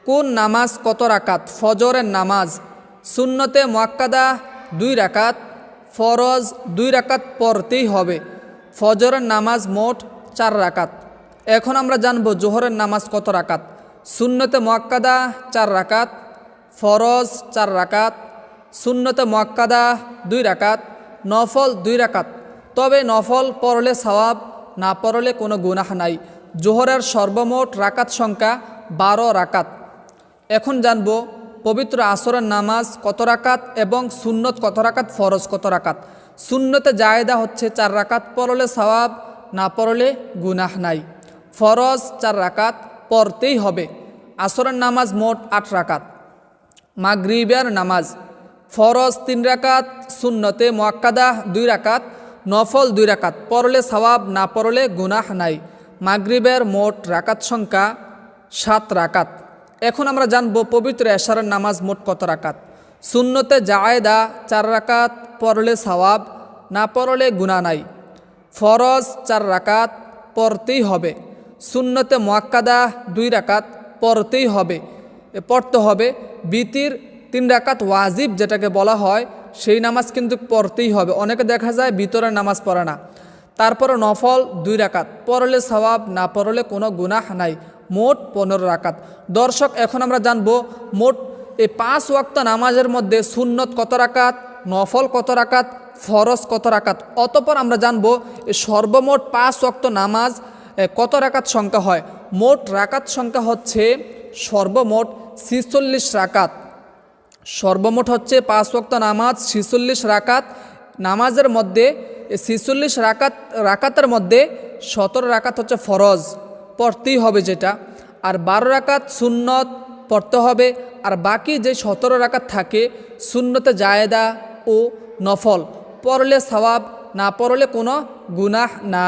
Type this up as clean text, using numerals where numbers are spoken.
কোন নামাজ কত রাকাত? ফজরের নামাজ সুন্নতে মুআক্কাদা 2 রাকাত, ফরজ 2 রাকাত পড়তেই হবে। ফজরের নামাজ মোট 4 রাকাত। এখন আমরা জানব জোহরের নামাজ কত রাকাত। সুন্নতে মুআক্কাদা 4 রাকাত, ফরজ 4 রাকাত, সুন্নতে মুআক্কাদা 2 রাকাত, নফল 2 রাকাত। তবে নফল পড়লে সওয়াব, না পড়লে কোনো গুনাহ নাই। জোহরের সর্বমোট রাকাত সংখ্যা 12 রাকাত। এখন জানব পবিত্র আসরের নামাজ কত রাকাত এবং সুন্নত কত রাকাত, ফরজ কত রাকাত। সুন্নতে জায়েদা হচ্ছে 4 রাকাত, পড়লে সওয়াব, না পড়লে গুনাহ নাই। ফরজ 4 রাকাত পড়তেই হবে। আসরের নামাজ মোট 8 রাকাত। মাগরিবের নামাজ ফরজ 3 রাকাত, সুন্নতে মুআক্কাদা 2 রাকাত, নফল 2 রাকাত, পড়লে সওয়াব, না পড়লে গুনাহ নাই। মাগরিবের মোট রাকাত সংখ্যা 7 রাকাত। এখন আমরা জানব পবিত্র এশারের নামাজ মোট কত রাকাত। সুন্নতে জায়েদা 4 রাকাত, পড়লে সওয়াব, না পড়লে গুনাহ নাই। ফরজ 4 রাকাত পড়তেই হবে। সুন্নতে মুআক্কাদা 2 রাকাত পড়তেই হবে, পড়তে হবে। বিতির 3 রাকাত ওয়াজিব যেটাকে বলা হয়, সেই নামাজ কিন্তু পড়তেই হবে। অনেকে দেখা যায় ভিতরের নামাজ পড়ে না। তারপরে নফল 2 রাকাত, পড়লে সওয়াব, না পড়লে কোনো গুনাহ নাই। মোট 15 রাকাত। দর্শক, এখন আমরা জানব মোট এই 5 ওয়াক্ত নামাজের মধ্যে সুন্নত কত রাকাত, নফল কত রাকাত, ফরজ কত রাকাত। অতঃপর আমরা জানব এই সর্বমোট 5 ওয়াক্ত নামাজ কত রাকাত সংখ্যা হয়। মোট রাকাত সংখ্যা হচ্ছে সর্বমোট 46 রাকাত। সর্বমোট হচ্ছে 5 ওয়াক্ত নামাজ 46 রাকাত। নামাজের মধ্যে 46 রাকাতের মধ্যে 17 রাকাত হচ্ছে ফরজ, পড়তেই হবে যেটা, আর 12 রাকাত সুন্নত পড়তে হবে। আর বাকি যে 17 রাকাত থাকে সুন্নতে জায়েদা ও নফল, পড়লে সওয়াব, না পড়লে কোনো গুনাহ না।